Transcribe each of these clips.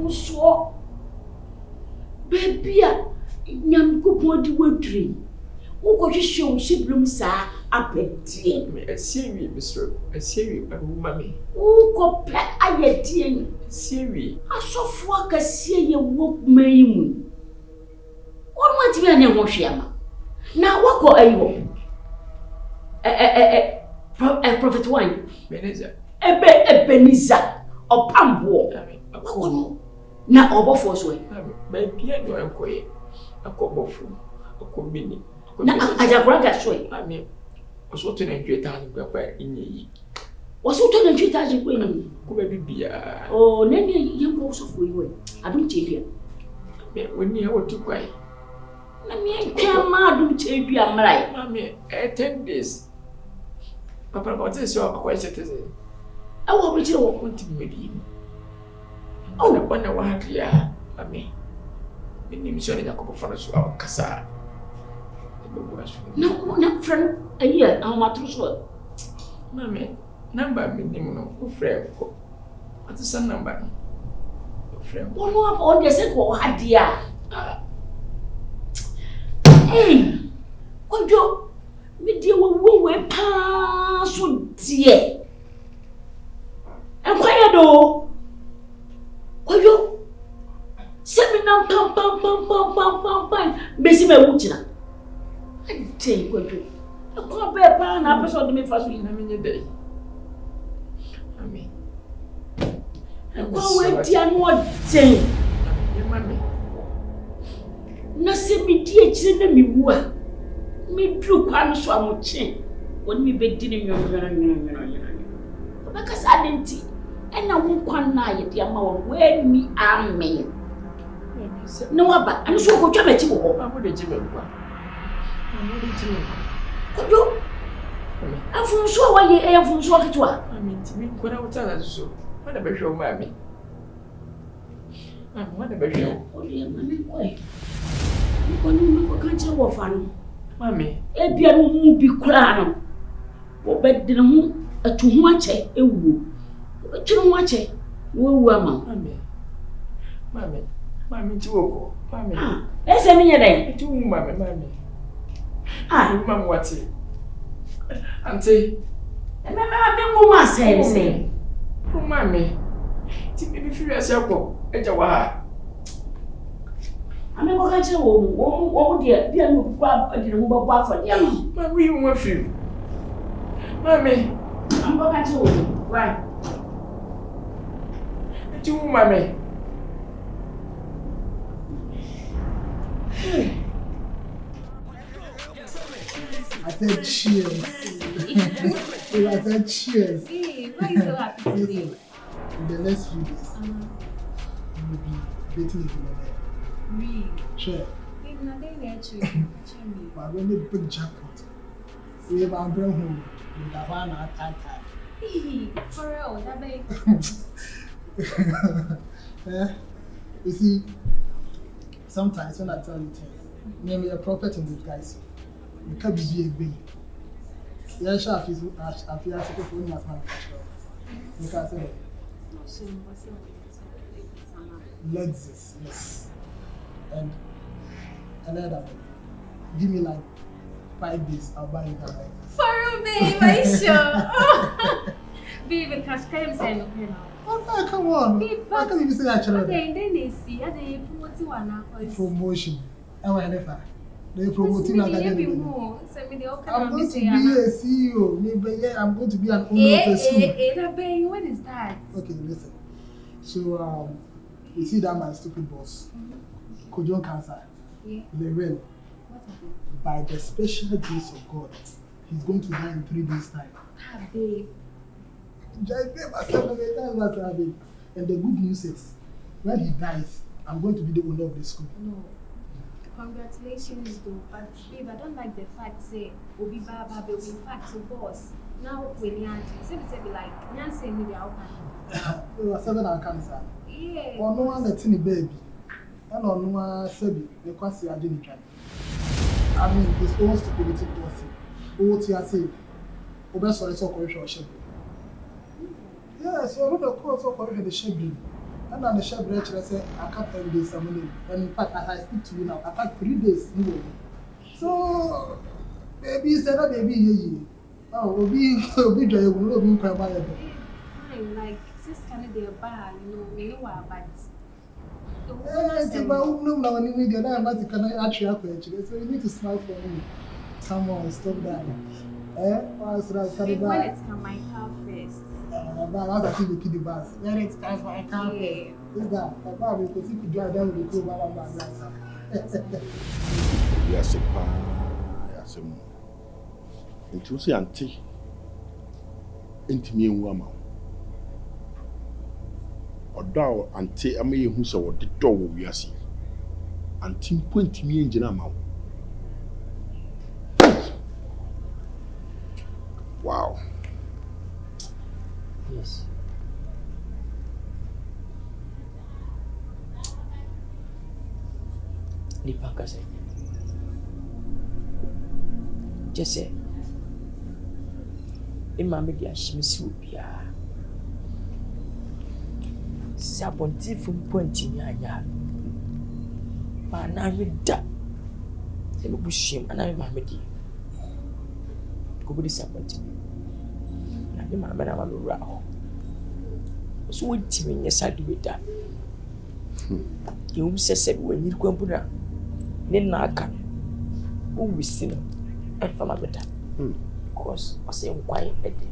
so baby nyam ko podi wadri wo ko hwehwe shiblum saa apedie me asiewi Mr. asiewi mami wo ko pe ayedie asiewi asofo akasie ye wo mayimu won ma ti be ne ho hweama na wako ayo prophet one Beneza Ebeniza opambo wako no na obofo so ba bia no enkoye akobofo akobini na ajagraga so ami oso to na ntweta ni kwa inyi waso to na ntweta je kwa ni ko ba bibia oh nene yango so fo yiwe adum chebia me woni e wotu kwai na me kama adum chebia mrai mami 10 days papa ko te so akwa cheteze awo bridge wo konti medi oh na wa hadia mami ni mission ya ko fana so akasa na friend aye amatru so mami number minimum no ko friend ko atisa number no friend wono aba on de se ko hadia Kwadwo me die wo pa so die enkwaya do Kwadwo seminar pam besi me wuchina ate Kwadwo ko be pa na person de me fa so na me nye dai amen ko we dia no den mami na se mi die chire na mi wu a mi dru kwa no so amoche woni mi be di ni nyo ba ka sa denti ena wo kwan na ye dia ma won we ni amen no aba ani so ko twa ma chi wo abu de jime kwa abu de jime Kwadwo afun so wa ye afun so kitwa amen ti mi ko na utana so wada be hwe mami wada be hwe o de ma mi ko ni ko kan che wo fa no mami e bia no mu bi kura no wo be de ho atu ho ache ewu wo turu ho ache wo ewu ama mami ti woko mami ese mi nye den ti wu mami mami wati auntie me mu ma se mami ti bi fi ase akọ eja wa ha ame ko kan che wo de bia no kwa de ho babo afode ama mami yi wo fi mami am ko kan che wo why ti wu mami I said cheers. I said cheers. Hey, why are you so happy today? In the next few days, you will be dating a billionaire. Really? Sure. Hey, nothing there to me. But when they big jackpot, we have our brain home with the one at time. Hey, for real, that big. You see, sometimes when I tell you things, name me a prophet in disguise. You can't be a baby. Yeah, sure, I feel as if you must not you can say Lexus, yes. And another one. Give me like 5 days, I'll buy you that Lexus. For real, babe, are you sure? Babe, cash claim saying okay now. Okay, come on. How can you say that? Okay, then they see, and they promote one now. Promotion. Am I never? They promote me. I'm going to be a CEO. Maybe I'm going to be an owner of a school. What is that? Okay, listen. So, you see that my stupid boss, Nkansah, Lil Win. By the special grace of God, he's going to die in 3 days' time. Ah, babe. And the good news is, when he dies, I'm going to be the owner of the school. No. Congratulations, though. But babe, I don't like the fact say Obi Baba be in fact to boss. Now when you say like Nkansah me the outcome. You are 7 Nkansah. Yeah. Or no one that's in the baby. And on no one sabi the kwasi ageni. I mean, his own stupidity policy. What you are saying? Obe sorry so correction. Yeah, so I know the course of correction the schedule. And on the shop, I said, I can't 10 days. And in fact, as I speak to you now, I can't 3 days. So, baby, you said that baby, oh, will be dry, will be quite bad. Fine, like, this kind of day bar, you know what, but. No, I must actually, so you need to smile for me. Come on, stop that. What's that? When it's come my car first. I think we keep the bus. When it's time for my car first. Is that? Because if you drive down with the crew, Yes, yes, into see auntie. Into me and woman. Odo auntie am ye hu se wo de do wo wiase. Auntie point me engina ma. Wow. Yes. Nipa kase. Jesse. Ima me dia shimisi obia. Sabonti fun ponti nyanya. Ma na reda. Se me bushim ana me ma me di. Ko bi sabonti. Na me ma me na ma lura ho. So wonti me nyesa de weda. You sese bi wani kwampu na ne na aka. O wisi no. E fa ma beta. Because I say why edi.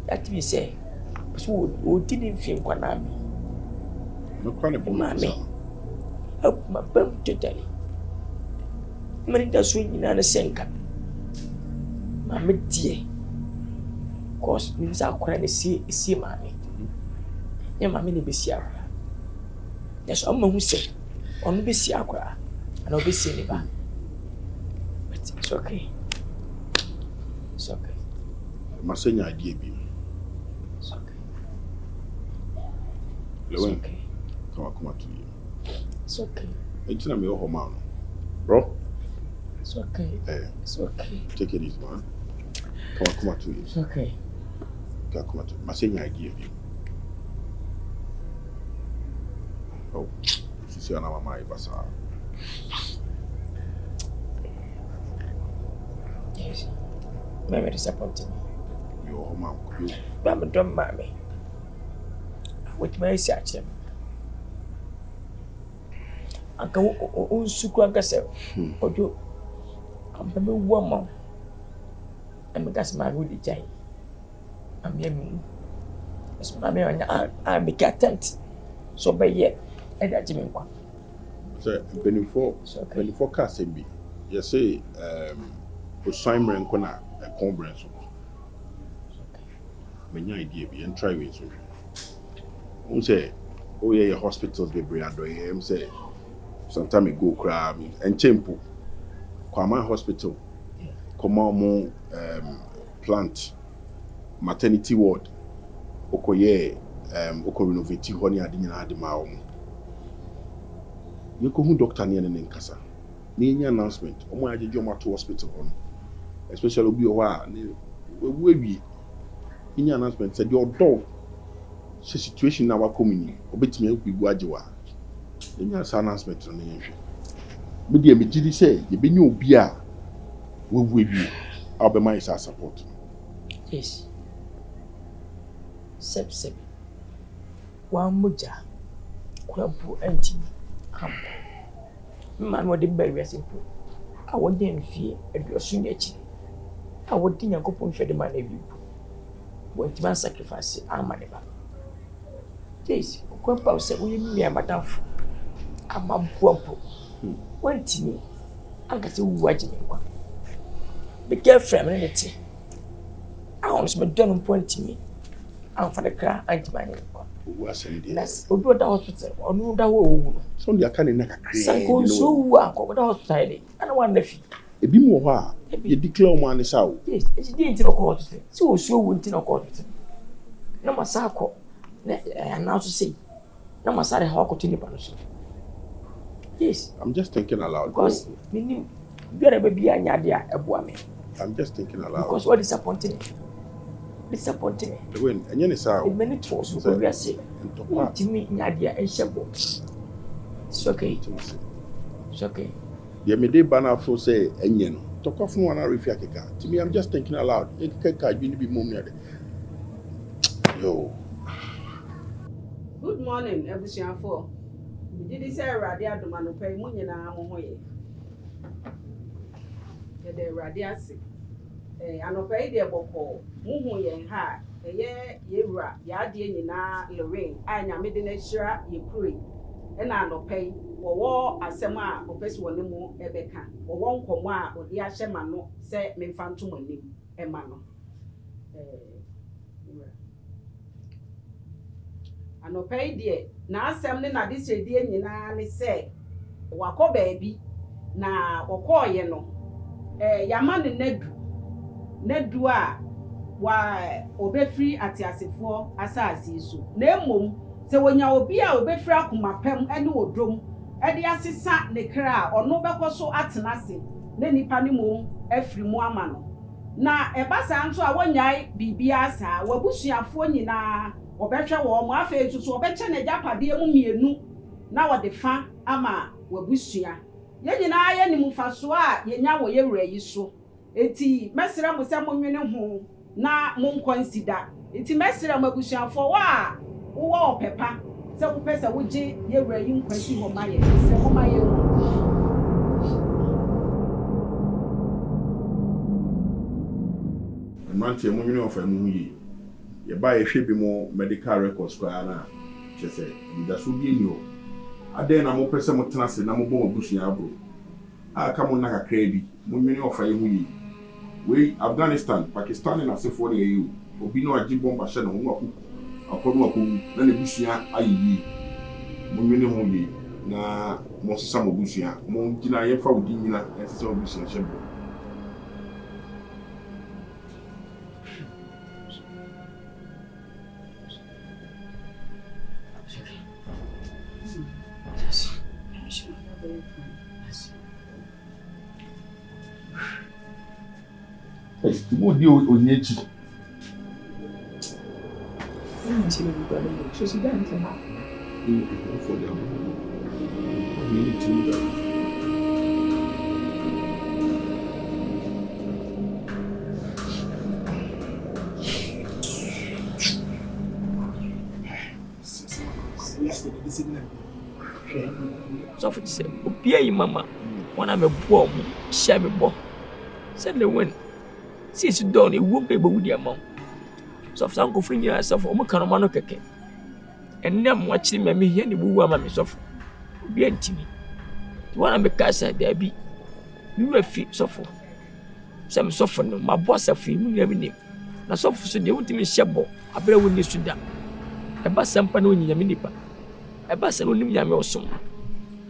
That means say so o didn't feel kwa na me. No kwani bo Mami. Help my bum today. Mani da so nyina na senka. Mami die. Cause we say akora na see mami. Ya mami ne besi akora. Yes, I'm who say on besi akora. And obesi ne ba. But it's okay. It's okay. Masenya idea bi. It's okay. Lilwin. It's okay. Come to you. It's okay. It's not me oh man. Bro. It's okay. Hey. It's okay. Take it easy, man. Come to you. It's okay. Come to you. Masenya idea bi. Oh. She say na mama ibasa. Yes. Mama disappointed me. Your home man. Mama don't mommy. With my search him. Anka o suku anka se ojo ampa me woman am gas ma go di jai am ye mi es ma me anya make attempt so be ye e da jimi kwa So before ka se bi you say o swimmer nko na e conference menya idea bi and try we so o say o ye hospitals be bring ado here am say some time ago cry and Chempo Kwama Hospital Komamo plant maternity ward okoye oko renovate ho ne ade nyina ade ma wo yeko hu doctor ne Nkansah ne nya announcement omo ajeje omo to hospital on especially obi o wa ne we nya announcement said your dog situation na wa komini obetimi akuggu ajewa enya announcement no yenhwe me de me gidi say ye benya obi a wewu ebi abema is support. Yes. Sep wa moja kwampu anti am man wo de bari asimpo a wo de mfie aduoso ni achi a wo de yakopon hwede man na bibu wo ntima sacrifice amane ba. Yes, kwampa se wo yemi amadafo amampuampo wantimi agase wuwaje nkwa be girlfriend me neti awon so me don pointimi am fa de kra antimani nkwa Wo asem de nas odo da hospital onu da wo owu so ndi aka ne na kakra sanko so wu akọ da hospital de ana wan na fi ebi mu ho a ye declare o man ne sawo yes e di nti no ko hospital si o so wu nti no ko hospital na masako na ana so sei na masare ha ko tini pa no so. Yes. I'm just thinking aloud. Because meaning you are baby anya dia eboa me. I'm just thinking aloud. Because what disappointing. disappointed. When and you say many trolls who we are saying to me Nadia and Shabo. It's okay. It's okay. The Mede Banner for say Enyen. Talk of one Arifiaka. To me, I'm just thinking aloud. You can be more near. Yo. Good morning, everyone. For did you say Radia Domano pay money na Moye? The Radiasi. And obey the Boko, Mumu Yen Ha, a year, Yera, Yadi na Lorraine, and your midnight shira, ye pray, and I no pay, or war as Sama, or best one more, Ebeka, or one comma, or the Ashemano, say, me fan to money, Emano. And no pay dear, now something at this year, Nina, say, Wako baby, na or call ye no, Yaman Ned. Nedua wa obefri atiasefo asase so na emom se wonya obi a obefri akomapam ene odrom e de asesa ne kra ono bekoso atenase na nipa ne mom afri mu ama no na ebasa nso a wonyai bibia asa wabusuafo nyina obehwe wo mo afa so obeche na japade mu mienu na wode fa ama wabusua ye nyina ye nimufaso a yenya wo yewura yi so eti mesira mo se mo nwene ho na mo consider eti mesira mabusuafo wa wo opepa se wo pesa wo je yewura yi nkwasi ho maye se ho maye Mantie mo nwene ofa mu yi ye ba ye hwe bi mo medical records kwa na che se nda so bi ni o ade na mo pese mo tena se na mo bo mabusua abro aka mo na kakra bi mo nwene ofa ye hu yi we Afghanistan Pakistan na sefo na ye obi no agi bomba hye no ho akono na ne busua ayi mo nwene ho yi na mo sesa mo busua mo gina ye fa odi nyina sesa mo busua hye bo Mo di onyechi. Nti me bi ba so si dan te na. For them. We need to do that. So for say obi ayi mama wana me bo mo hye me bo say Lil Win since you done wo be wudi amam so for sanko free ya so for mo kanoma no keke ennem wa chiri me hia ne buwu ama me so for obi antimi wana me kasa da bi mi wa fi so for say me so for no ma boss afi mu ya bi na so for so de wutimi hye bo abere woni suda e ba sampa na onyinya me nipa e ba se no nim ya me osom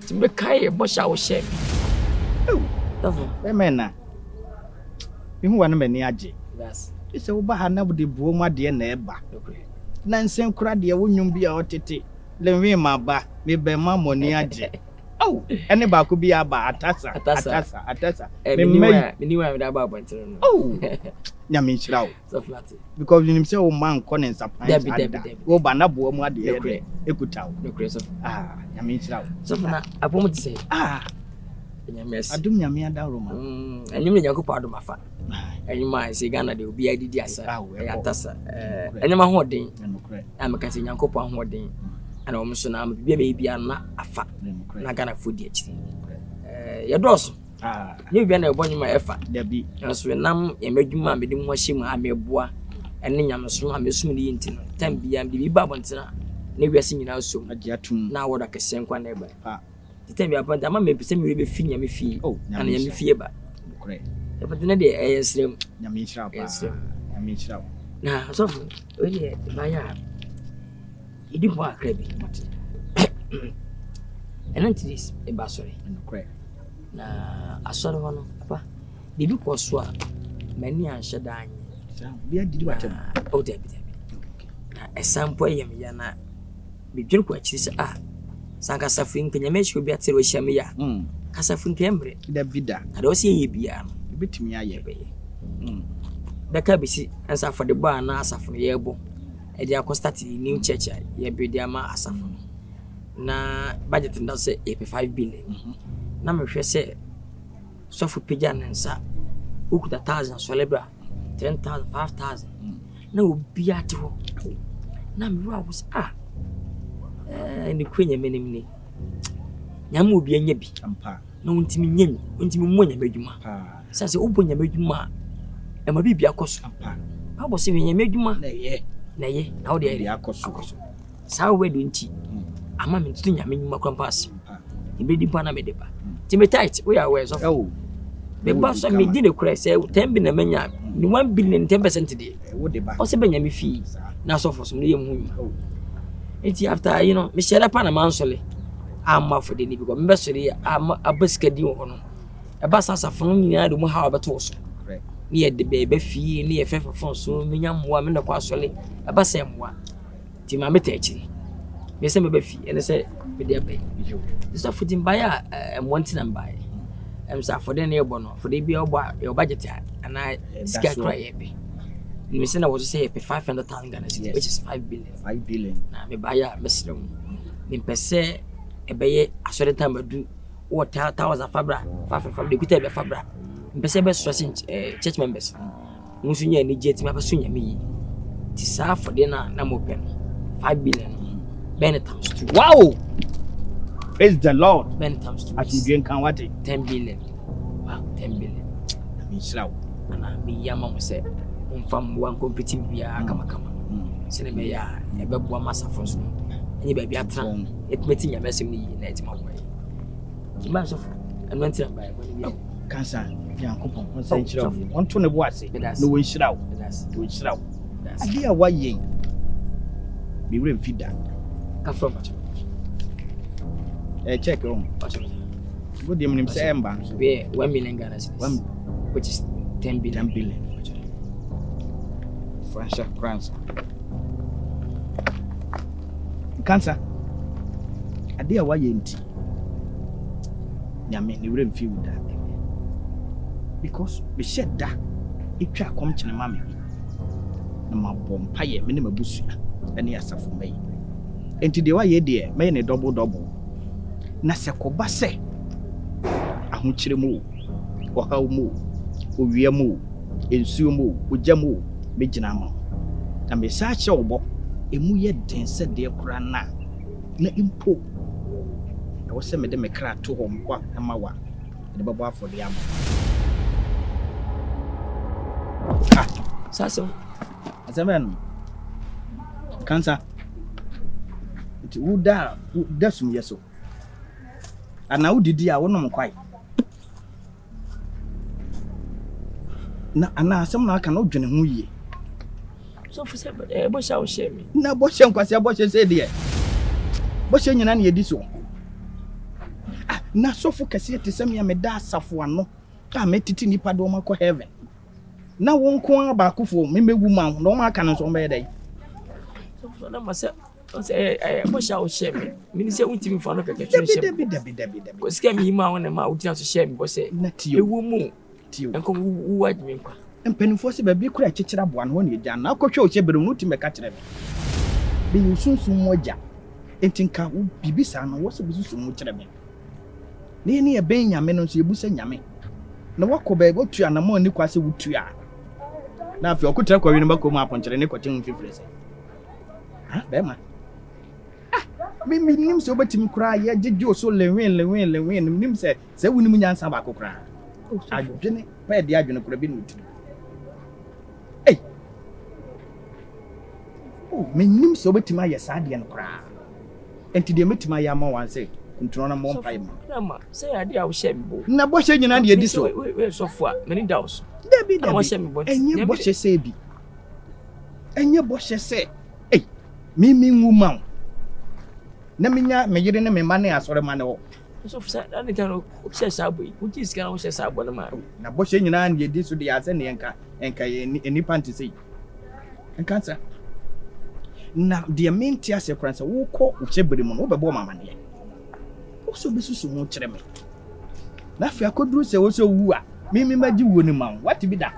timbe kai bo sha wo hye Tafo, emena. Ihu wana mani age. Yes. Ise wo ba ha na bude buo mu ade na eba. Na nsen kura de wonwum bi a otete. Lilwin ma ba, me be ma moni age. Oh, ene ba ko bi aba atasa. Me niwa me da ba bontere no. Oh. Nya me nchira wo. So flat. Because you say wo man ko ne nsapan. Debi. Wo ba na buo mu ade ekuta wo. No crazy. Nya me nchira wo. So na abomu ti say. Yes. Adum nyame ada roma. Enyum ne Yankopɔ adum afa. Enyum a se Ghana de obi adidi asa. Ya tasa. Enyum ahoden. Ameka se Yankopɔ ahoden. Ana wo mso na bibia be bia na afa. Na Ghana fodi akiri. Ya doso. Nye bibia na ebo nyuma efa. Dabi. So nam emadwuma me dim ho hye mu ameboa. Ene nyamso amesum ne yinti no. Tam bia me bi ba bontena. Na wiase nyina so. Agiatum. Na woda kese nkwa na eba. Tell me about ama me pese me be fi nyame fi ana nyame fi ba correct e pete na de esrem nyame hira pa nyame hira na so we dey ba ya idi bo akra bi mate enantis e ba sorry correct na asore hono papa bibi ko so a mani anhye da anye bia didi watem o de bi na esampo yem ya na bidwir ko akiri se Sanka safin kenya mechi bi atere hia ya. Kasafin kembre. Da bida. Ade o se ye bia no. Betimi aye be. beka bisi ensa for the bar na asafo ye bo e dey start the new church ye build ama asafo na budget ndo say 5 billion na me hwe say so for pija nansa ukuta 1000 solebra 10000 5000 na obi ate ho na me wa was ni kwenya menim ni nyama obi anya bi ampa na untimi nyam untimi monya madwuma sase obonya madwuma e ma bibia koso ampa abo se nyam madwuma na ye na odi area akoso sa we do nti ama me tutu nyam nyuma kwampase e be dipa na me depa ti me tight we are ways of be ba so me di ne kura se 10 bi na manya ni 1 billion 10% de wo deba o se benya me fi na so for so ne yem hu enti after me share pa na mansole amma for the ni because me sori abaskadi wo no e ba sasa fon nyina do mu ha obeto so ni e de be fie ni e fefefon so me nya moa me na kwa sole e ba se moa ti ma me tachi me se me be fie ene se me de be so for tin baya monti na mbaye so for the ne no for the bi your budget ana sika cry be me se na wo say 500,000 Ghana cedis which is 5 billion na me baya mesrem me pese ebeye asore time do what 1000 fabra 5 de kuta be fabra mpese be stressing church members musu nya ni jet me abaso nya me yi ti sa for de na mo pen 5 billion ben times 2 wow praise the lord ben times 2 as you can what 10 billion wow 10 billion me shraw ana me yama mo se mfam wan competing bia kama sene me ya e be boa masafo so any baby atra it meti nya mesem ni na etima boy timba so eno ntira bae bo ni Nkansah yankopon on say nchira on to ne bo ase no won nchira wo nchira wo ade a waye be wure mfida ka from bacho check on bacho go dem nim say emba be 1 million Ghana cedis which is 10 billion French France Nkansah ade a waye nti nyame ne wure mfi wuda because be shed da etwa kom kene ma me na mabompa ye me ne mabusu ene asafo mai enti de waye de me ne double na se koba se ahokyere mu ohaw mu owie mu ensuo mu ogya mu megina ma na me sa che obo emu ye den se de kura na impo na wo se me de me kra to ho mpa ama wa de babo afọ de ama saso azaman Nkansah it wuda sum yeso ana udidi a wonom kwai na ana asem na aka na odwene ho yie so for say bo sha o share me na bo hye nkwase bo hye se de bo hye nyina na yedi so na sofu kase tesem ya meda asafo ano ka metiti nipa do makọ heaven na wonko abakofo memegu ma no ma aka no so mbe dai so na masa bo sha o share me mini se untimi fa no keke tun share dabi ko sika mi ma wona ma utina so share me bo se ewu mu enko wu admin kwa empanifo se ba bi kura kyekira boa no ne gya na akọhwe o hyebere mu ti meka kire me bi yusunsun moja entinka wo bibisa no wo se busunsun mu kire me ne e ben nyame no so ebusa nyame na wakoba go tua na mo ni kwase wutua na afi okutra kwa wi no bako mu aponkyere ne kwate mu fifire se be ma mi nim se obetimi kura ye gege o so lewin nim se wunim nyansa ba kokura adwene pa de adwene kura bi no tu mi nim se obetimi aye saade no kura enti de metima aye ama wan se ntuno na mo mpa na ma say ade a wo share me bo na bo hye nyina de edi so we so fo a mani daws dabi enye bo hye se bi enye bo hye se mi nguma na minya meyire ne me mane asore mane wo so for say that kind of share sabo yi uti sika na wo share sabo na ma na bo hye nyina de edi so de ya se ne enka eni panti sei Nkansah na de menti ase kransa wo kọ ukyebere mu no wo bebo mamane so besusu mu kire me na afia koduru se wo so wu a mimi magi wo ni ma what bi da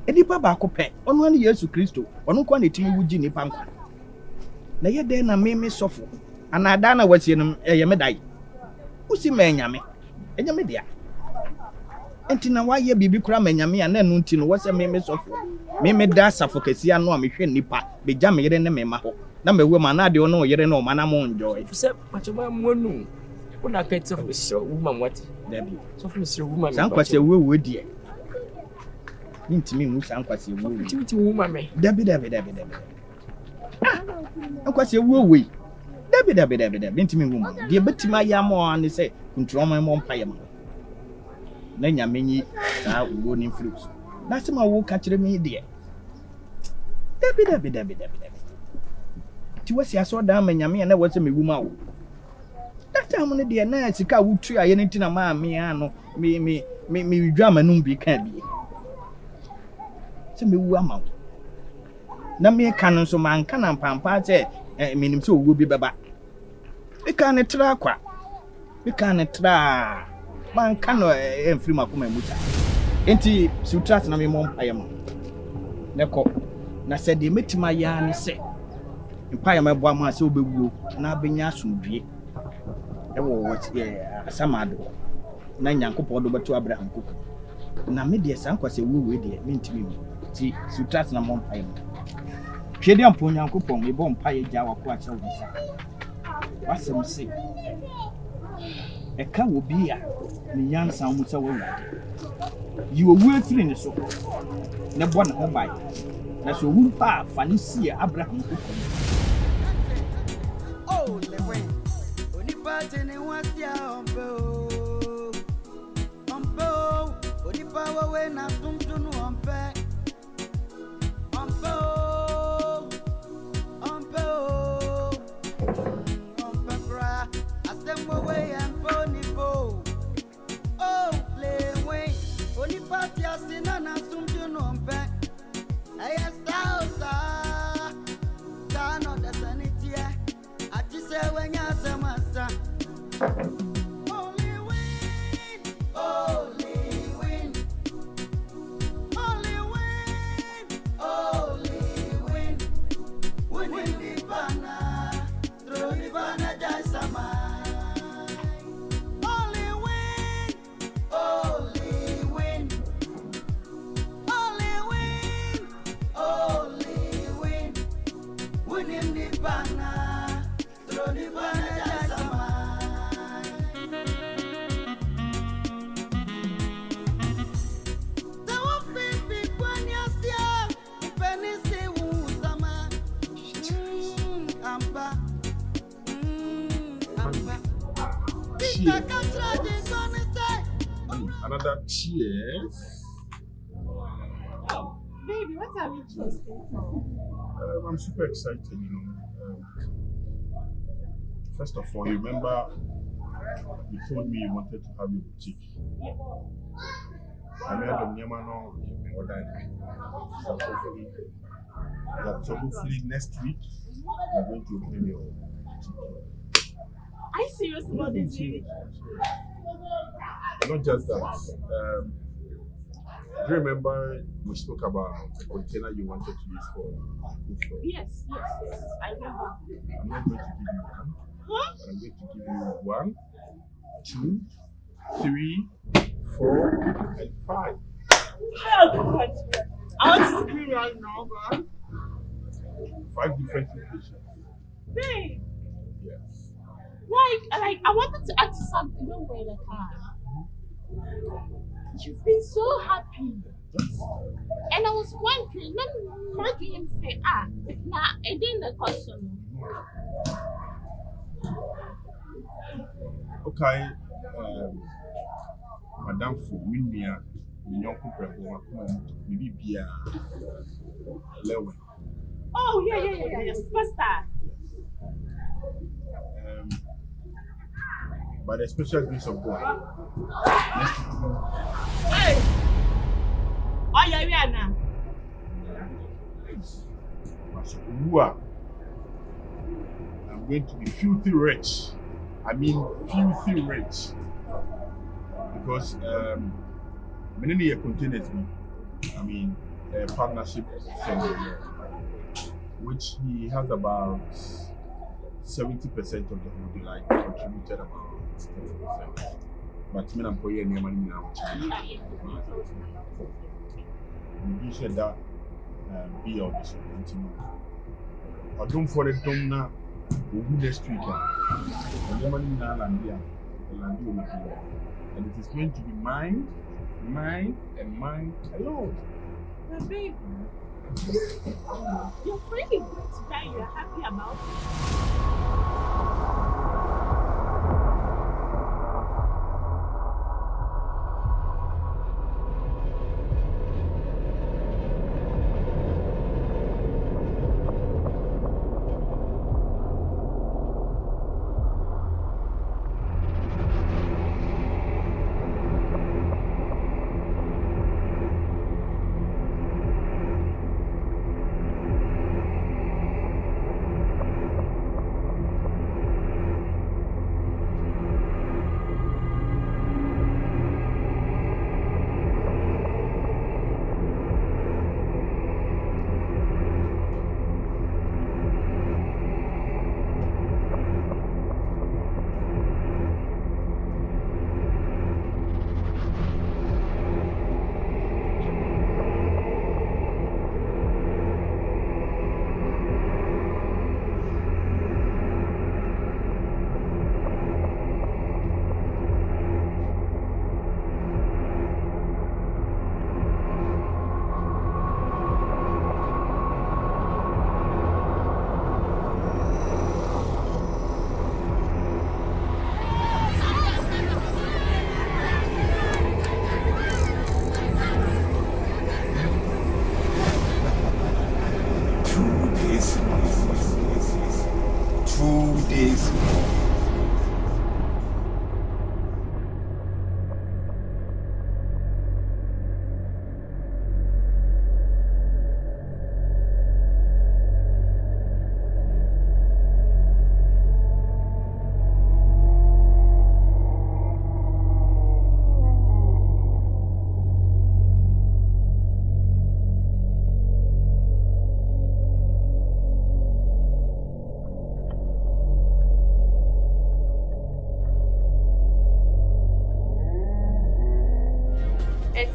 Enipa baako pɛ ɔno ne Yesu Kristo ɔno kwa ne timi wugi nipa nkwa na yɛ dɛn na me sɔfo ana da na wasie no ɛyɛ me dai usi ma nyame ɛnyɛ me dia enti na wayɛ bibi kura ma nyame a na no nti no wɔsɛ me sɔfo me da asafo kasia no a mehwɛ nipa begya me yere ne me ma hɔ na mewe ma na de ɔno yere ne ɔma na mo enjoy sɛ machoma muanu una ka tse for sure woman what dabi so for sure woman san kwase wo die ntimi mu san kwase wo ntimi woman me dabi kwase wo we dabi ntimi mu de betima ya mo an sɛ ntroma mo mpa ya ma na nyame nyi saa wo ni fruits na sɛ ma wo ka kyerɛ me de dabi ti wasi aso da ma nyame na wɔsɛ me wu ma wo that time no de na sika wutu aye ne ntina ma me ano me dwa manum bi ka bi sɛ me wu ama wo na me ka no so man ka na mpampa sɛ menim sɛ owo bi baba me ka ne tra kwa me ka ne tra man ka no emfiri makoma mu ta enti sutrat na me mo mpaye ma ne kɔ na sɛ de metima ya ne sɛ mpaye ma bo ama sɛ obewuo na benya asomdue ewo what asamado na nyankopɔ do beto Abraham koko na me de san kwase wuwe de me ntimi mu ti sutrat na mo mpaye ma hwede ampo nyankopɔ me bɔ mpaye gya wako akyɛ wo nsa wasɛm se eka wo bi a ne nyansa mu sɛ wawurade yi owu afiri ne so ne bɔ ne ho bai na so owu pa fa ne sie Abraham koko oh Lil Win onipa ne wasia ompo onipa we na tuntunu ompe bra asembo we ampo nipo oh Lil Win onipa tia sina na tuntunu ompe aya sausa tano da sanitia atise wenya semasa Another cheers. Baby, what are we tasting? I'm super excited, you know. First of all, you remember you told me you wanted to have your boutique. I made them Yamano so hopefully next week you're going to open your boutique. Are you serious about this? Not just that. Do you remember we spoke about the container you wanted to use for food store? Yes. I remember. I'm not going to give you one. Huh? I'm going to give you 1, 2, 3, 4, and 5. Oh God! I want to scream right now, man. 5 different locations. Babe. Yes. Like, I wanted to ask you something. Don't wear the car. You've been so happy. And I was wondering, let me him say, now, I didn't the question. Okay. Madam for Winia, Minyoko Prego, maybe be a Lilwin. Oh, yeah, superstar. By the special grace of God. Hey! Oh, yeah, now. I'm going to be filthy rich. I mean, filthy rich. Because many containers, I mean, a partnership firm, which he has about 70% of the whole deal. I contributed about 30%. But me, I'm going to money now. You said that be all this continue. I don't for it now. We'll do next week. And it is going to be mine, and mine alone. But babe, your friend is going to die. You're happy about it.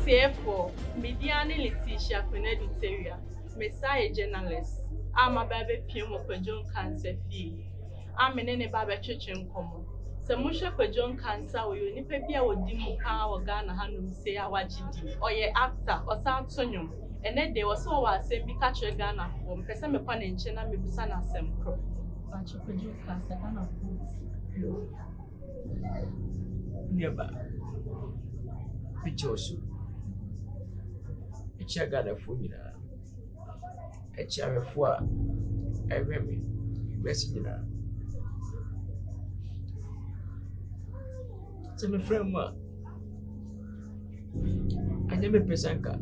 Therefore, Mediani Letitia Penediteria, Messiah journalist, I'm a baby Pimo for John Nkansah fee. I'm an any baby church in common. Samusha for John Nkansah, will you nipepia or Dimuka or Ghana Hanum say our GD, or ye actor or South Sonium, and then there was so I say Bicatcher Ghana from Pesame Pan in China, Mibusana Sem Pro. But you could do Nkansah Ghana foods. Nearby. Pictures. Ghana food, a chair for a remy, message. So, my friend, I never presanka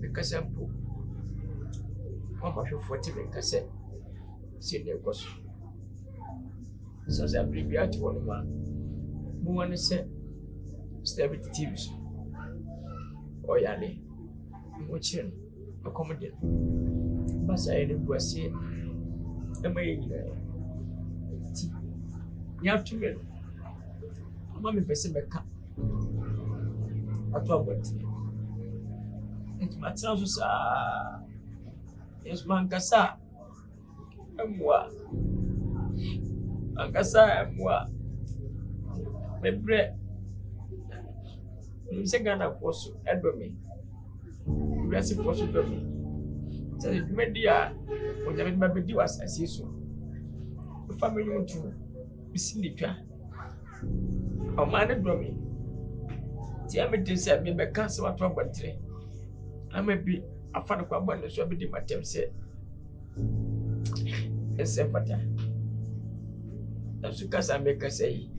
because I'm poor. I'm 40 minutes, senior cost. So, I bring you out to one man who want to say, stability teams or Yali. Watching accommodate. But I didn't see a main. You have to get a mammy person back up. I thought it's my trousers are. It's Nkansah. I'm what? Nkansah, I'm what? My bread. You say Ghana for so, Edward me. We are supposed to do it. So, the media, when the baby was as you so. The family want to be seen the car. A man at me. Tell me this, I mean, by Nkansah, what trouble today. I may be a fan of Kwadwo, so I be my term said. It's a fatter. That's because I make a say.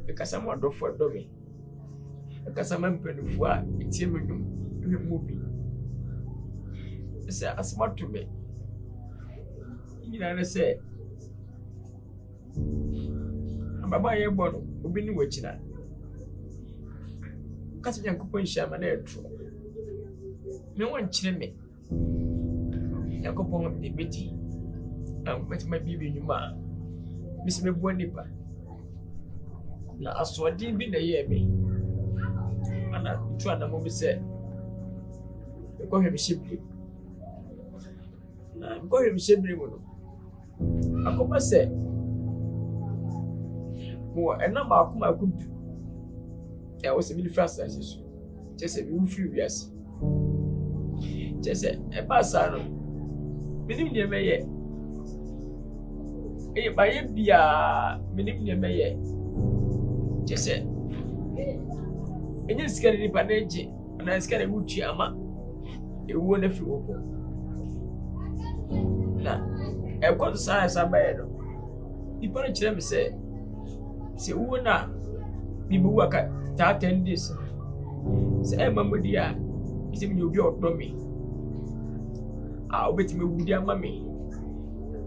Because I'm one for Domi. Because I'm a penny for it's a movie. It's a smart to me. You know, I say, I'm a buyer born who been watching that. Because you can coupon share my true. Me want chime. Yakopon de beti. But my baby you ma. Miss me bonipa. Na aswadi bi na ye me. Ana tu ana mo bi se. Ko hwe bi shebri. Na ko hwe bi shebri mo no. Akoma se. Mo ena ma akoma akudu. E wo se bi first assess. Just be free wiase. Just e ba sa no. Minim de me ye. E ba ye bia minim de me ye. Just enye skare ni paneje na skare wuti ama ewo na fi wo na e ko sa ba ye no ipo na kire me se wo na bi bu aka ta 10 days se e mamudi a ise mi obi odo me a obeti me wudi ama me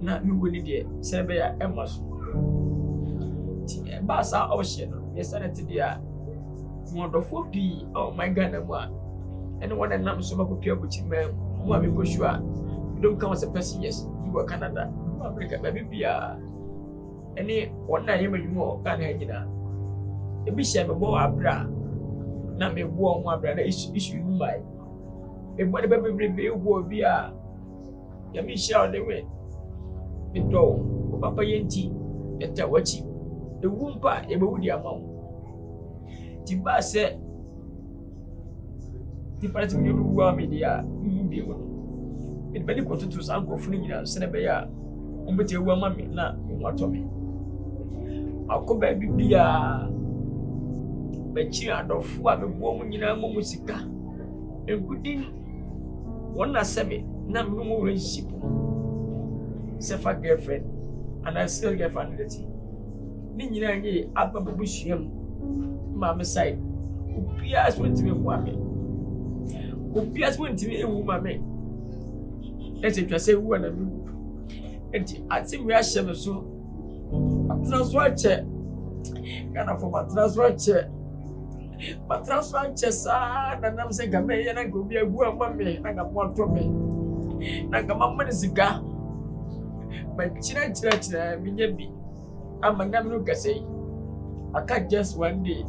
na mi woni de se be ya emaso ti e ba sa ohye no yes na ti dia wonderful be oh my god na mo and one and nam so ba ko pia buchi me mo abi ko shua don't come as a person yes you go Canada America baby bia any one na yema jumo kan ha nyina e bi share me bo abra na me bo mo abra na issue you mai e bo de baby bo bia ya mi share the way me do papa yenti eta wachi e wumpa e be wudi amam ti ba se ti parati mi ruwa media mbi wono e be ni kotutu san ko funu nyina se ne be ya ombete ewu ama me na wato me akoba bibia be chi adofo a me bo mu nyina mo musika enkudin wona sebe na me mo relationship sefa girlfriend and I still girlfriend that ni nyina nyi aba babusuam mama side obias wentime ko ame obias wentime ewu mame ete twase ewu na me enti ati me ahye me so transfer che kana for transfer che transfer che sa na nam se game ye na go bi ewu amame na ga mo to me na ga mamma ne sika ba chira binya bi ama nam no kase aka just one day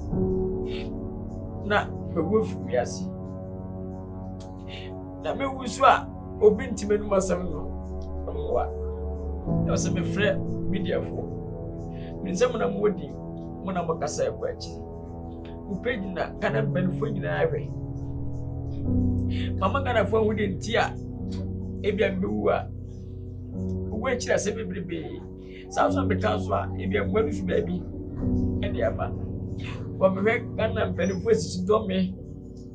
na be wo fu biasi na me wusu a obi ntime no masam no wa na se me frɛ media fo me nsɛm na modi mo na makasa e kwachi u page na kana ben fo nyina ahwe mama kana fo hu de ntia ebia mbewu a wo akira se bebrebe sa so be kanso a ebia mwa bi fi baabi ene aba wa me kana ben fo sisi do me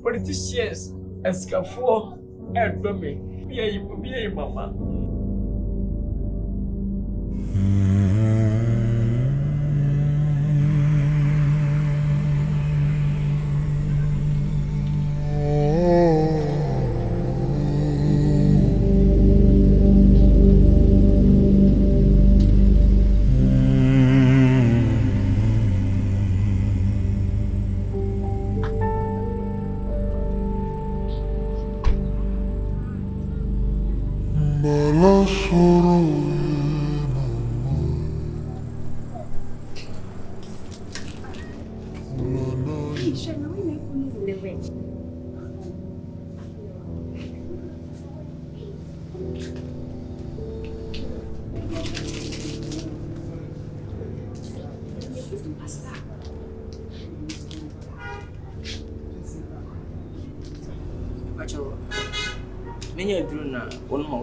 politicians askafo e do me bia mama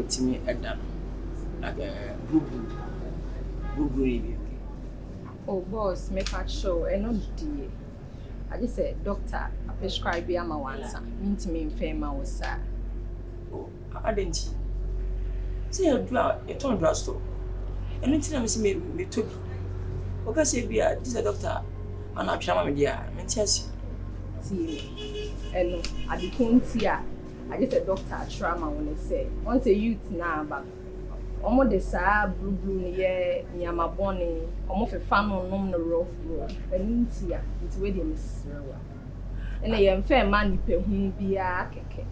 Ultimate Adam like a Google. Oh, boss, make a show and not the. I just said, doctor, I prescribe you my once. Mean to me in fame, I was sad. Oh, I didn't say a ton drugstore. And until I see me took. Okay, say, be a this doctor, and I'm sure my dear, Mentias. See, and I became here. I just a doctor trauma when they say once a youth now but almost the sa blue yeah nyama boni almost a fan on no rough road and it's where they miss and I am fair man you pay who be a keke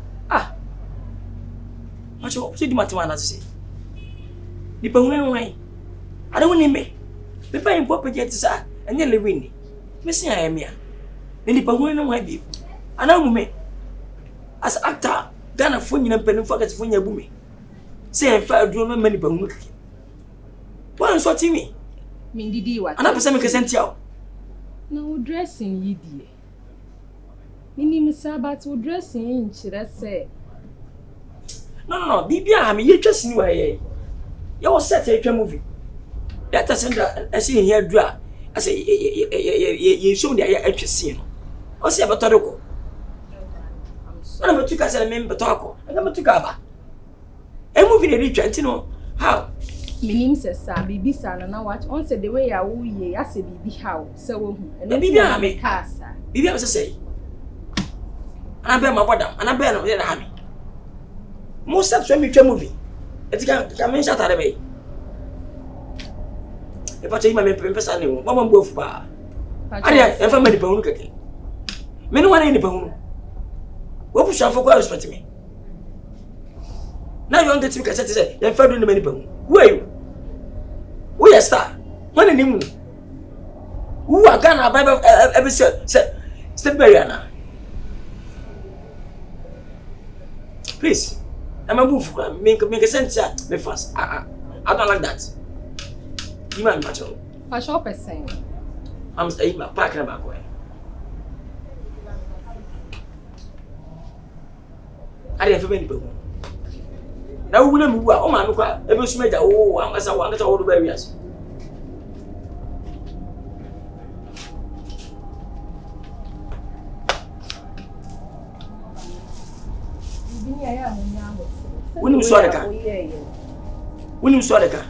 Macho, see the matter as say. The Pawin way. I don't want me. The paying proper jet is and then Lil Win. Missing I am here. Then the Pawin way be. I know me. As actor, Ghana phone and penny focus for your boomy. Say I fire drone many Pawin. Why so to me? Mindidi what? And I person make a sent you. No dressing ye dear. Minim Sabbath will dressing, should I say? No, Bibia, you just knew I. You was set a movie. Let us send I see here dry. I say, you show me the scene. I say about Toroko. I'm not took as a member Toroko. I'm not to Gaba. A movie rich, you know how. Minim says, Baby son, and I watch on said the way I will ye, I say, be how, so, and then Bibia make casa. Bibia was a say. And I bear my brother, and I bear no the army. Most of them movie. It can mention that way. If I take my person, Mamma Wolf bar. I have a many pound cookie. Men one in the pound. What was your focus for me? Now you want to take a set, then further in the many pound. Who are you? We are star. One in the moon. Who are gonna Bible episode? Step Mariana. Please, I'm a move. Make a sense. Me fast. I don't like that. You man, macho. I shop a saying. I'm staying my parking back way. I didn't have many people. Now we don't move. Oh my God! Every smell. Oh, I'm going to all the barriers. When you saw the car, when you saw the car,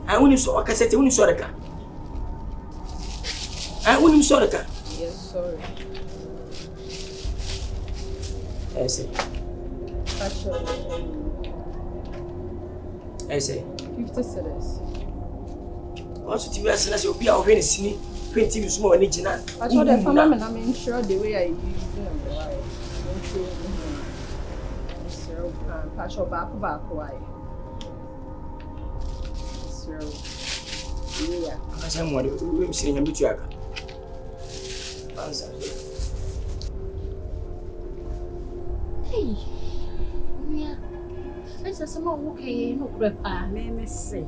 and when you saw a cassette, when you saw the car, and when you saw the car. Yes, sorry. I say, 50 cedis. Also, to be as you'll be out when it's 20 small and each night. I told the phenomenon, I'm sure the way I use them. Pasho back why. So, yeah. I said, what we're seeing a bit. Hey, yeah. I said, some okay, no crap. Let say.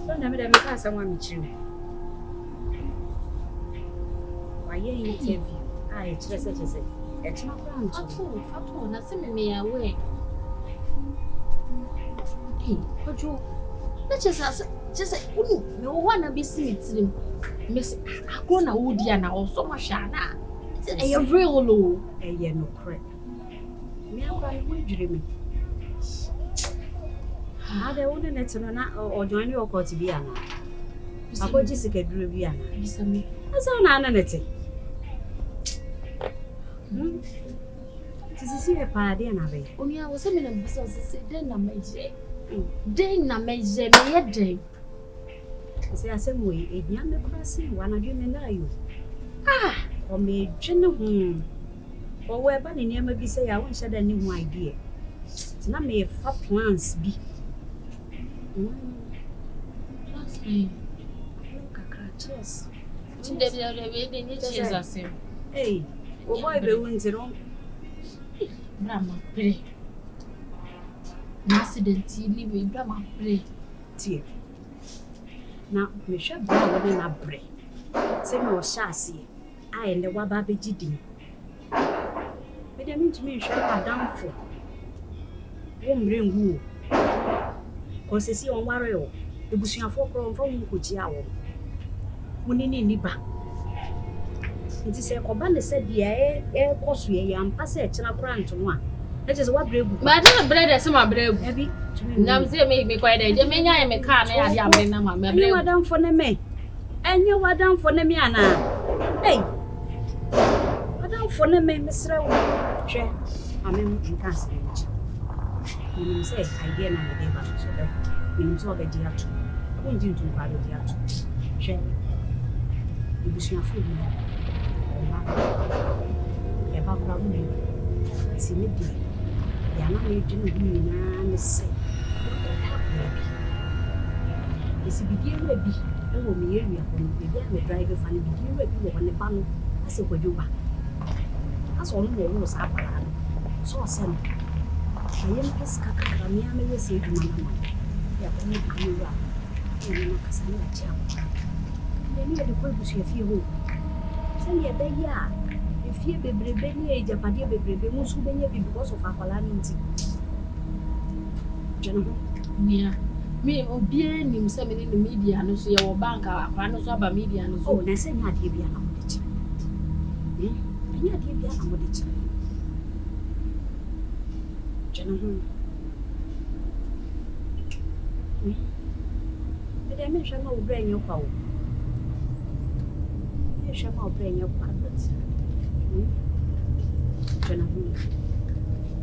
Don't have them pass someone with you. Why, you interview? I just say. It's not wrong. Fatu, na sema me away. Hey, Kwadwo. Let's just unu me wanna be seen it. Miss Agona Woody na also mashana. Eh real lo. Eh no crap. Me akwa we dwire me. Ha de wona net no na o join your court bi ana. Akoji sikaduro bi ana. Bisa me. Asa na ana nete. This is a party and away. Only I was in a business, then I made it. Then I made it day. Say, I said, we a young crossing, one of you and you. Ah, or me, general. Or where but in near be say, I won't share a new idea. It's not me a fat plans be. That's me. Look at chess. Hey. Oh boy, be winter on. Brahma pray. Accident, you Brahma pray. Dear. Now, me shall be within a break. Say no chassis. I and the Wababy Jiddy. But I mean to me, shall I down for? Won't bring who? Because I see on Wario, the bushing of 4 crown from Kuchiao. Winning Niba. It is a command said, the air cost we am pass a cran to one. That is what brave. But I didn't bread as my brave heavy. Now, say, make me quite a Jamaica. I am a car, I am a man. You are down for me. And you are down for Nemiana. Hey, I down for me, Mr. Chair. I mean, Nkansah. You say, I dare not be able to so that you saw the dear too. I won't do to value the other. Chair. You wish your food. A ba kura mu ni ti me di ya na me di no bi na ne se esi bi die we bi e wo me area ko bi ya me drive fa ni bi die we bi wo ne ba no ase Kwadwo ba aso no wo sa ba so se no aye me ska ka me ya me we se du mama ya ko me bi wa ni na kasa na cha ni de ko bu se fie ho se ye be ya fie bebrebe ni e japade bebrebe mu su benye bi because of akwala ni nti jeno nia me obie nim se me ni media no so ye wo bank akwala no so aba media no so na se nya de bia na mo de chi nya de bia na mo de chi jeno me de me shama wo brenyo kwa wo me shama wo brenyo kwa jana hu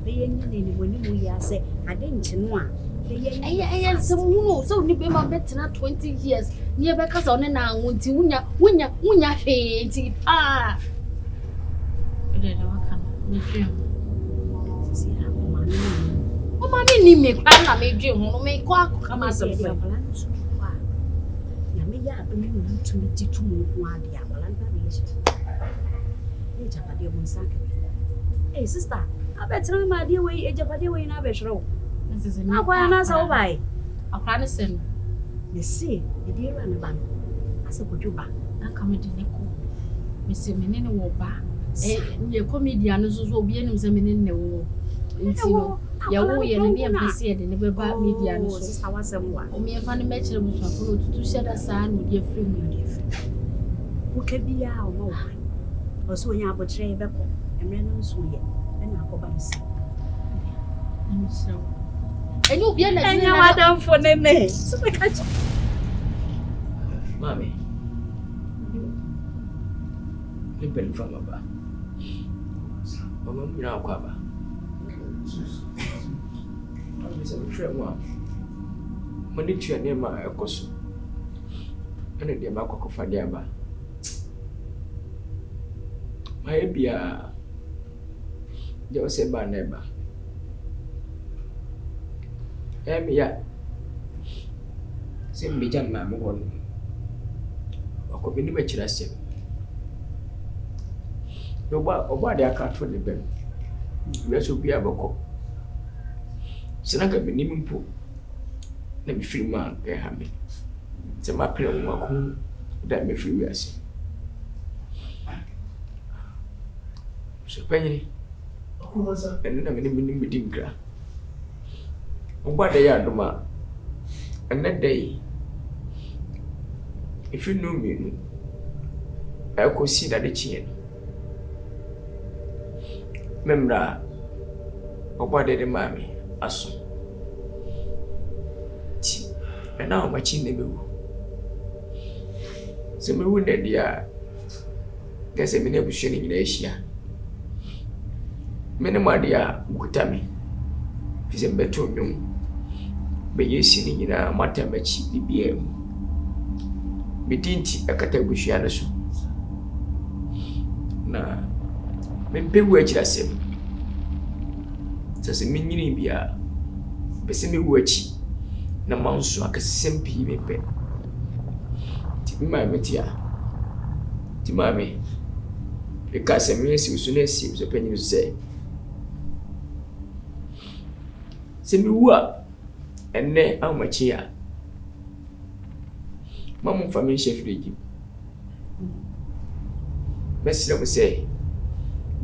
be yen ni woni mu ya se ade nchinu a be yen aya se mu so ni be ma betena 20 years ni e be kasa one na anwo nti wunya hwe nti ede na waka no me hwe si a o ma ni me kwa na me hwe hu no me kwa kama se fe ya me ya do ni tu mi ti tu mu ko ade amala ba be yeso e japade mo nsaka hey sister abetra ma de we e japade we na be shro akwa na sa obai akwa ne sen me see e de ra na ba ase Kwadwo ba na ka me de ne ko me se me ne wo ba ye comedian no so obi anim se me ne wo nti no ya wo ye ne me mpese de ne be ba media no so sister wasem wa o me fa ne me kire buso afo no tutu sheda saa no de afri mu de afri wo ka bia o ma wo oso nya abotre be ko emre no so ye na akoba nsi nso enyu bia na enya wadamfo nene so be ka chi mami ni bel fama ba mama mira akwa ba mami se me frɛ mu a mani tua ne ma ekoso ene de ma kokofa de aba my bia je o se ba neba ya se mbi jamma mo won ko bi ni be kira se oba de aka to ne bem we so bia bako sinaka bi ni mpo na mi film a ke ha me se ma pre mo ko da me free ase se penyi ene na me ni mi dinkra oba de ya doma ene dey if you know me I could see that the chin memra oba de mami aso ti na o ma chin ne bewu se me wu ne dia gese me ne bu sheni nyina ehia me ne ma dia bukutami fi se beto nwum be yesi ni nyina matamachi bibiem medinti akata bushia no so na mempewu akira sem sese minyini bia bese mewu achi na manso akasem pi mepe ti ma metia ti ma me e ka sem yesi usune sim so penyi se mewu a enne amachi a mamu family chef reji mesira mo say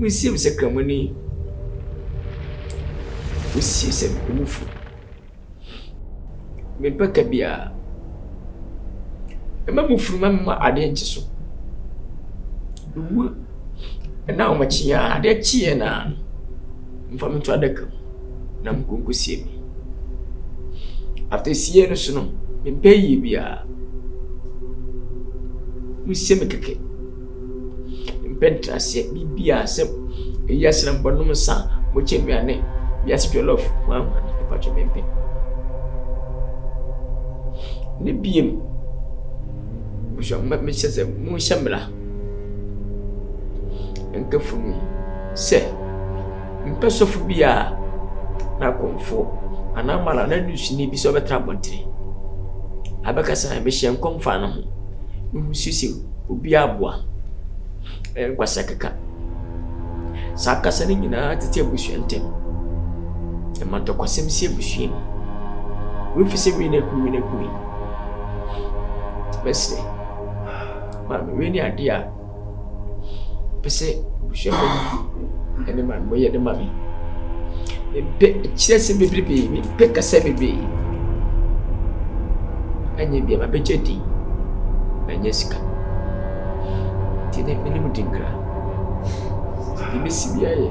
we see se kramoni we see se mufu me peka bia e mamu furu mamma ade nchi so wu na o machi ya ade chi na mfami to adaka na mkunkusie mi after sie no so no me peyi bia musie me keke mpentrase bibia se yasra mbonum sa mo chemiane biasi jollof wa pa chemempe ne biem busho me chese mo shamla enkafumi Say, Impersoful be a na comfort, and I'm a news need be so better country. Abacasa, I wish I'm confined. Sisi, Ubiabwa, and Quasaka. Saka sending in a table shantim. A month of Quasim Sibushim. We say we never queen. Bessie, but really idea. Pese, and the man way at the mummy. Chess baby, pick a baby. And you be a betty. And Jessica. Tina minimum tinker. Miss Biaye.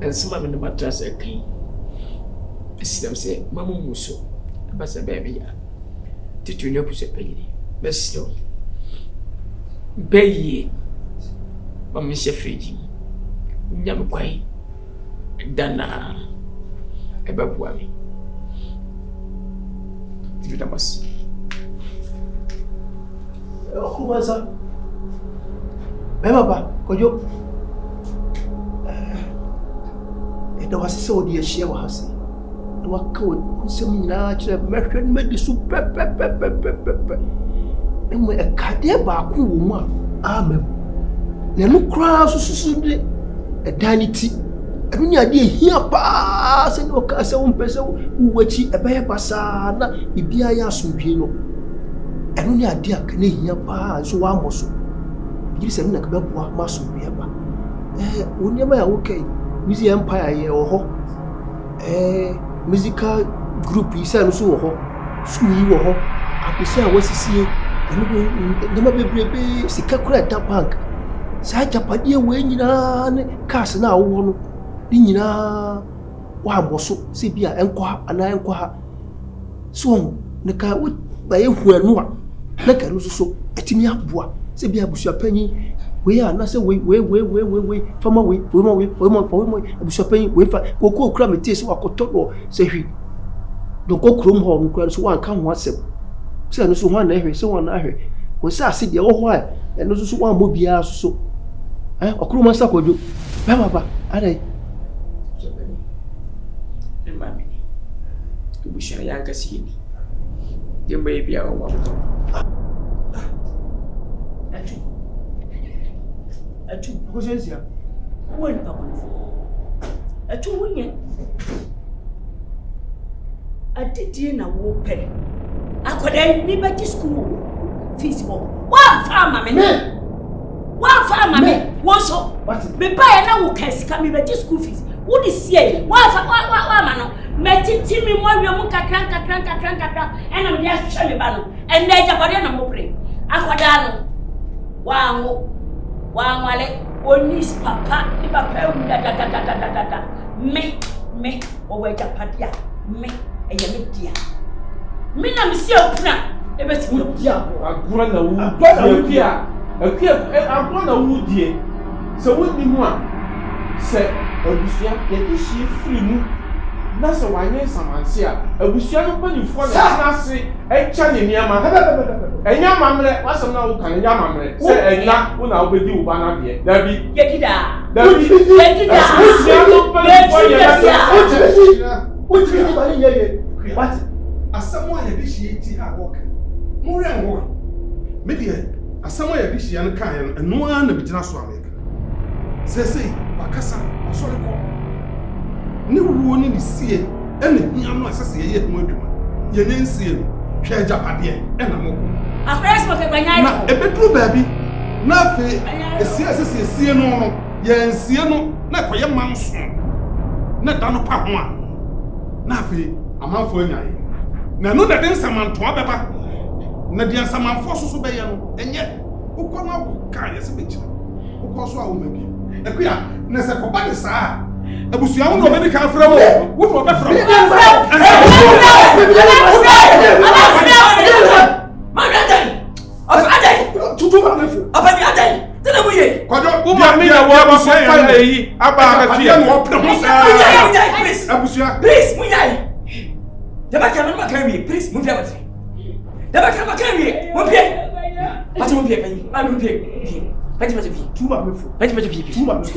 And some in the mattress are clean. I see them say, Mamma Musso, a baby. Did you know pussy penny? Best still. Bay ye. Mamma Sheffrey. Yam quay. Dana. About worry. You must. Who was that? Remember, Kwadwo. It was so dear, she was. The work code, some large American medicine pepper. And when a cadeba woman, amen. There no crowds, a danity. I mean, I did hear pass and no castle person who watch a bear passana, Ibia Sumpino. And only a dear can hear pass, so one was so. You said, like a muscle beaba. We never okay. Weezy Empire or musical group, he said, so school you or I could say I was to see and never be sick at that bank. Such a padia when you are cast now one. Nina wa boso se bia enkwa ana enkwa so ne ka wo ba ehu anu a na ka no so etimi aboa se bia busua panyi we ana se we fama we busua panyi we fa kokko kura meti se wakoto do se hwi don kokrom ho no kura so wan ka ho asem se no so wan na hwe se wan na hwe wo se ase de wo ho a no so wan mo bia so okro ma sa Kwadwo baba adai Mammy, you wish I had a scene. You may be our one. A two positions here. One a 2 winged. I did dinner whoop. I could have me back to school. Feasible. One farmer, man. One farmer, man. What's up? Me buy an hour case coming back to school fees. What is here? What man? Metiti me more you crank, and I'm just showing bano. And there's a body and I'm opening. Aquadano. Wow, only papa, the papa, me, or wait a patia, me, and your dear. Me, I'm so proud. It was good, yeah. I'm going to wood, dear. So, what do you want? Say, she free me. That's why I some here. A Busian penny for the Nasi, a Chani Yama. And Yamma, what's now can Yamma say, and not when I'll be due one of you. There be get it down. There be get it down. What? As someone initiating her work. More and more. Maybe as someone initiating kind and no one of the Swamic. Say, Bakasa, or sorry call. Ni woni ni sie ene hia no asese ye hu adwuma ye ne nsie no hwe japade ena moko afres mo ke kwanya na ebedru baabi na afi esie asese esie no ye nsie no na koye manso na da no pa ho a na afi amanfo anyaye na no na den samanto abeba na de samanfo so be ye no enye ukọ na ka ye se bechi ukọ so a wo magi ekuya na se ko ba de saa Abusia won no be kan fra wo wo no be fra tutu ma me fu abani adai tena mu ye Kwadwo wo ma me ya wo fa ya yi aba ka tia no pre ho sa abusia please mu yai de ba ka me ma kan wi please mu dia wati Never come back here. One pay. But you won't pay. I will pay. Pati pati pi. Tuma mefo. Pati pati pi. Tuma mefo.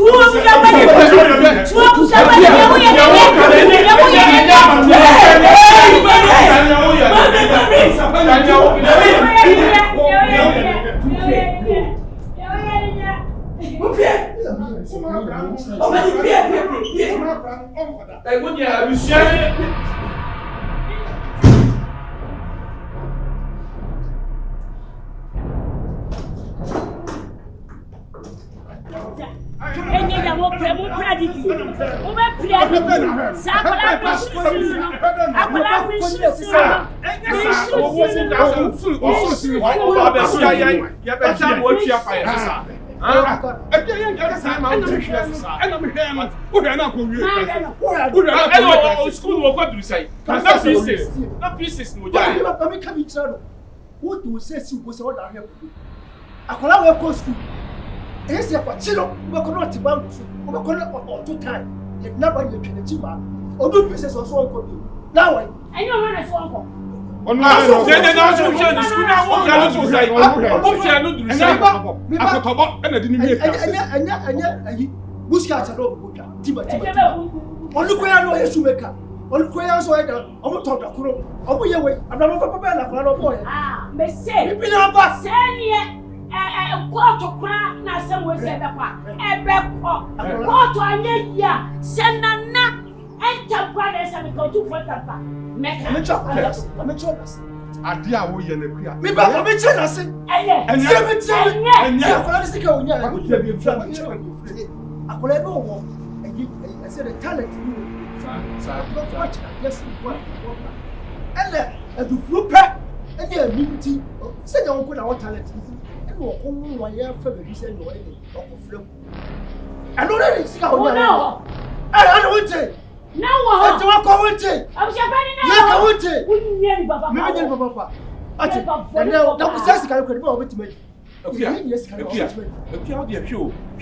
What do you say? What I have to do? I call out a school. Yes, you are children. We cannot be bound to. We cannot all two time. You never you can achieve. Or do pieces of so on. Now, I know when I saw uncle. On my school now, what I was like, I don't do the I could talk and I didn't hear. And Bushcats are over. Tiba. On look where I know a shoemaker. On where I saw it. I will talk to Kuro. Oh, yeah, wait. I'm not a papa, boy. Ah, may say, we don't pass. Quarter crown, now somewhere said the park. A back quarter, and ya, send na, enter brothers and go to for the park. Make a chocolate. I'm a chocolate. I dear, we are the queer. Maybe I'm a chance. And 7 and I could be a friend. I could have no and you, I said, a talent. Yes, and the flu pack, and your immunity. Say, don't put our talent. Only one year for the reason no any of flow. I know that it's how now. I don't say. Now I don't want to. I'm Papa. And now that says I could go with me. Yes,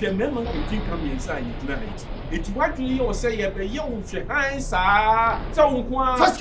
remember come inside tonight. It's what you say a young hands are so first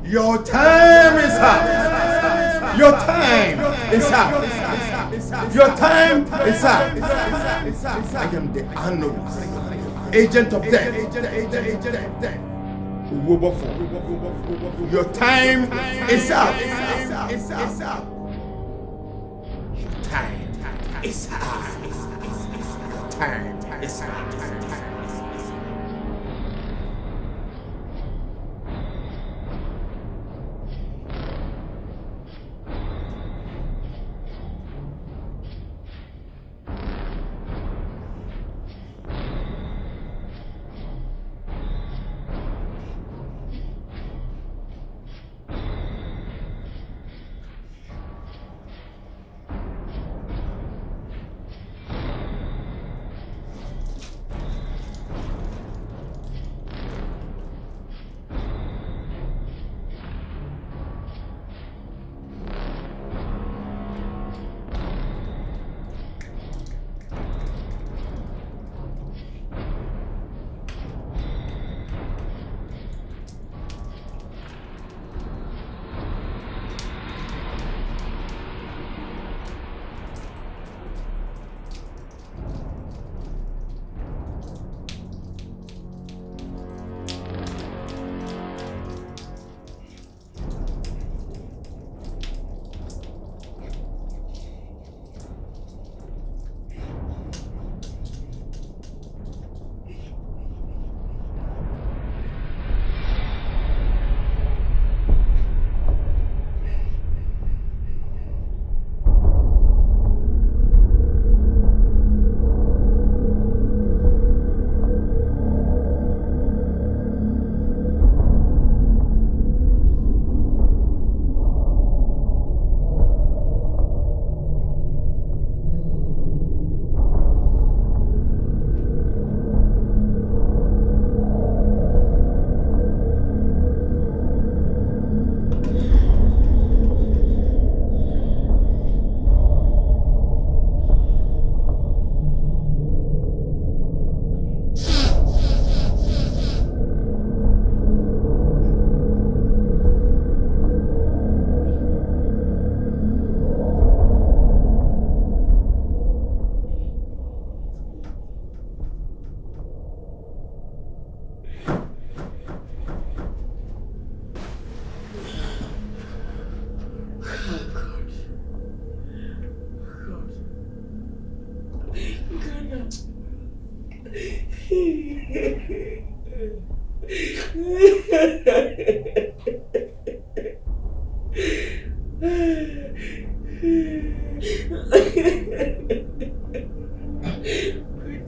Your time is up. Your time is up. Your time is up. I am the unknown agent of death. Your time is up. Your time is up. Your time is up.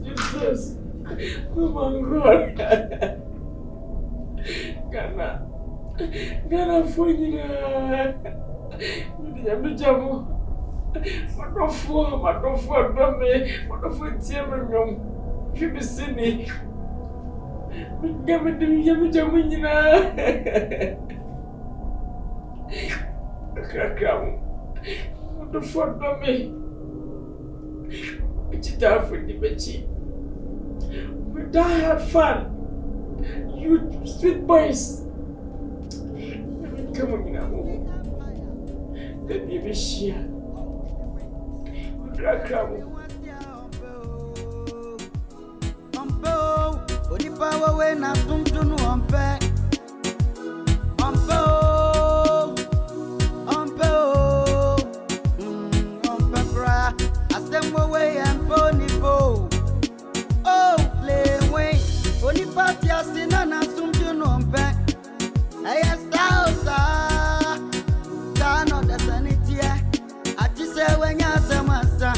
Jesus. Oh my God. Ghana for you. Jamu. Madofo dome. Madofo tiemem. You be sini. Jamu nyina. Kakam. Madofo dome. Chita for the bechi. But I have fun. You sweet boys. Come on now. Let me be here. Power when I come to know I'm back. I send away and pony bo. Oh, Lilwin, only party I seen and I assume to know I'm back. I not the sanity. I just say when you're the master.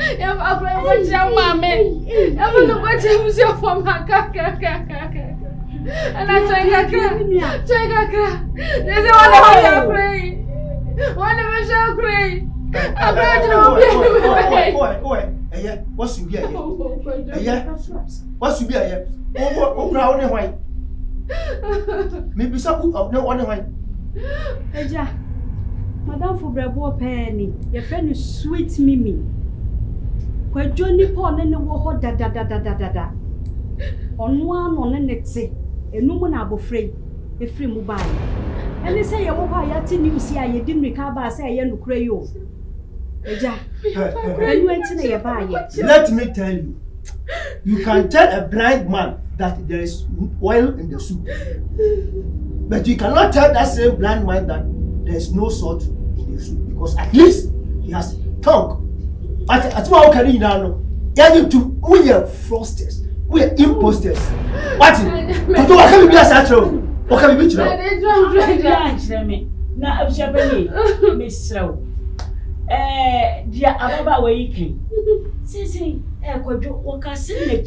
I'm going to tell mommy. I'm going to tell you for my kaka. And I take a crack. There's a one of you pray. One of us shall pray. I'm going to know. What's you here? What's you here? Oh, brown and white. Maybe some of no one white. Eja, Madame for Bravo Penny, your friend is sweet Mimi. Where Johnny Pond and the war da. On one on the next say, a no one abo free, a free mobile. And they say, oh, I had to you see, I didn't recover, say, I am crayo. Eja, and you went to your buy. Let me tell you, you can tell a blind man that there is oil in the soup. But you cannot tell that same blind man that there is no salt in the soup because at least he has tongue. At what can you now? We are frosters, we are imposters. What can we be as actual? What can we be? Now, I'm sure Miss Slow. Dear Ababa, where you came. Sissy, Kwadwo, what can say?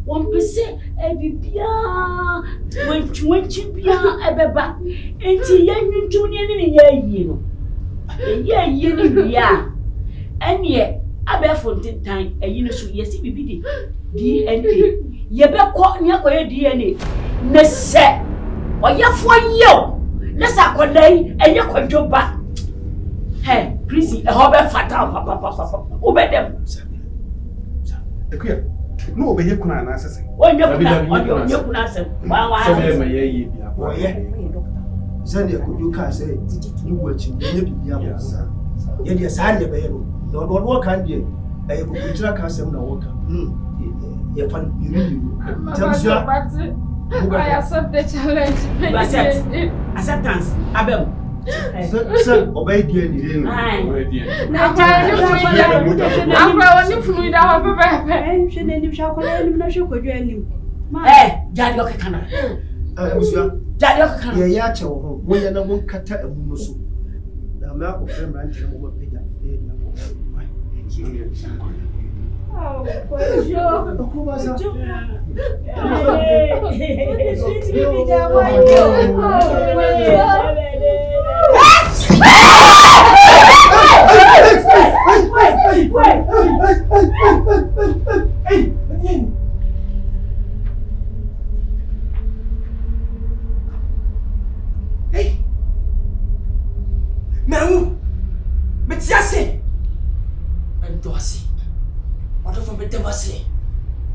1% ebibia wenchibia ebeba enti yanyu tunie ni ye no ye ni bia ene abefo ntentan eyi no so yesi bibidi DNA ye be ko ne akoye DNA ne se oyafo yew ne sa kodai enye Kwadwo ba he prison e ho be fatal papa obedem ekuya no obeye kuna na asese onye kuna asem wa so be me ye bia oye zani Kwadwo ka say ni wachi ni bibia mo ye de sa ne be no do kan de e ko kutira ka asem na woka ye fan biru tamsua I accept the challenge. Acceptance abem sir obey DNA na kwa ni fluida wa pepe she ne nim sha kola nim na she Kwadwo anim jadi okekana busua jadi okekana ye ya che wo ho wo ye na won kata amu no so na ma ko frem ran che mo peja de ya oh Kwadwo ko ba sa sweet baby jawa Now, but Yassi, and Dossi, what of a better was he?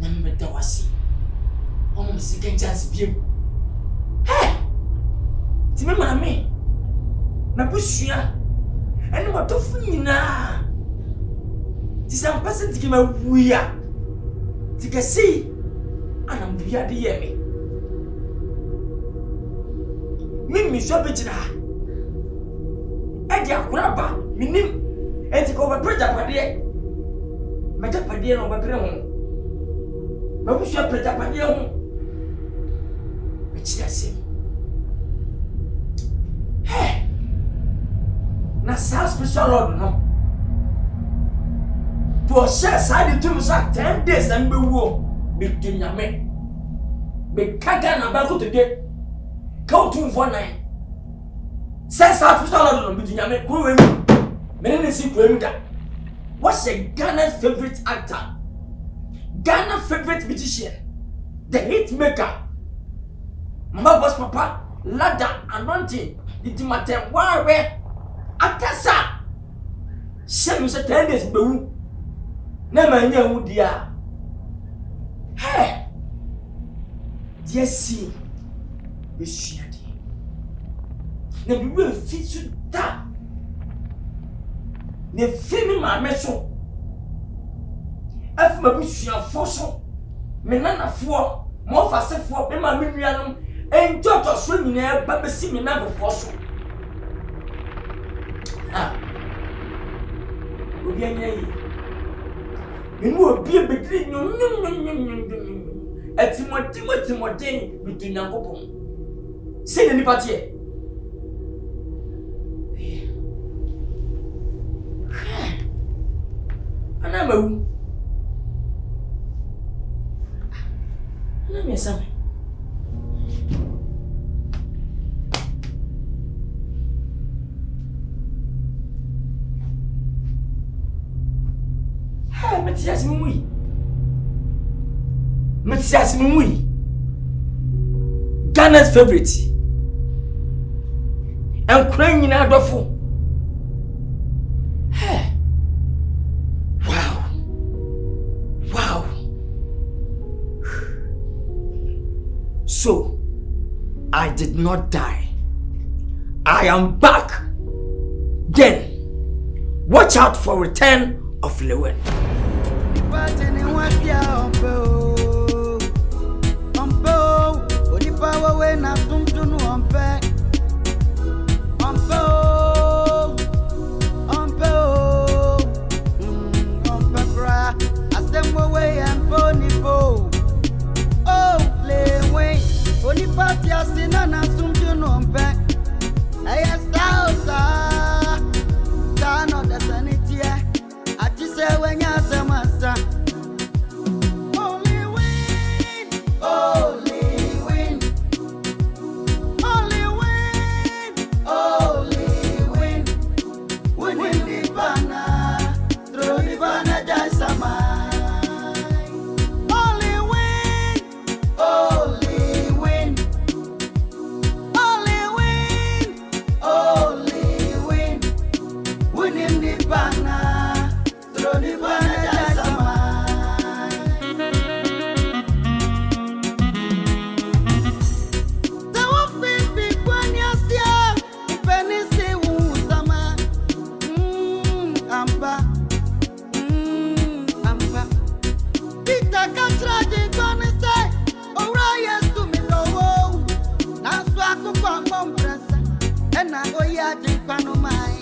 Never better was he. Almost second chance view. Hey, Timmy, mammy, Napushia, and what of me now? Tis some person to give a weir. Take a see, and I'm the yummy. Mimi, so bitch. Edia kuraba minim enti ko ba preja pade meta pade no ba pere ho ba bu sha preja pade ho e chi ase he na sa special lord no to share side to sa 10 days and be wo be dunyame be kaga na ba ko today ka otum for 9 says that we start on Bidiame, who many see Grimda. What's a Ghana's favorite actor? Ghana's favorite musician, the hit maker. Mama boss papa, ladder, anointing, the matter, where Nkansah. She was a 10 days, boo. Never knew, dear. Hey, dear, see, be shared. Ne bi we fi su da ne fi mi ma me so af ma bi suafo so me nanafo mo fasefo me ma me nuanom enjoto so nyina ba besi me na befo so obi anya yi me no obi e betri nyum etimoti bitu nyankopon se ne nipa tie Ana mawu. Ana me same. Ha, metias mumui. Metias mumui. Ghana's favorite. And crying in our dofu. Hey. Wow. Wow. So, I did not die. I am back. Then, watch out for return of Lilwin. And I go ya di panomai.